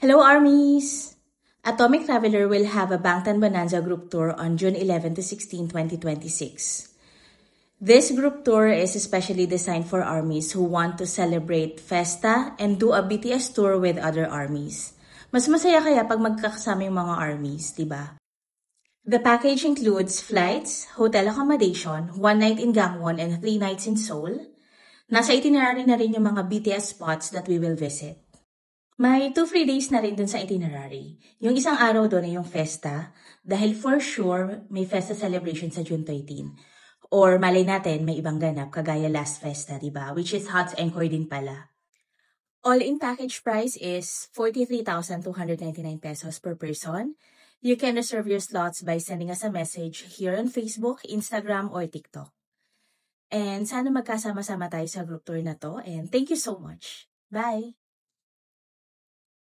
Hello, Armies! Atomic Traveler will have a Bangtan Bonanza group tour on June 11 to 16, 2026. This group tour is especially designed for armies who want to celebrate Festa and do a BTS tour with other armies. Mas masaya kaya pag magkakasama yung mga armies, diba? The package includes flights, hotel accommodation, 1 night in Gangwon and 3 nights in Seoul. Nasa itinerary na rin yung mga BTS spots that we will visit. May 2 free days na rin dun sa itinerary. Yung isang araw doon ay yung Festa, dahil for sure may Festa celebration sa June 13. Or malay natin may ibang ganap kagaya last Festa, diba? Which is Hot's Encore din pala. All-in package price is 43,299 pesos per person. You can reserve your slots by sending us a message here on Facebook, Instagram, or TikTok. And sana magkasama-sama tayo sa group tour na to. And thank you so much. Bye!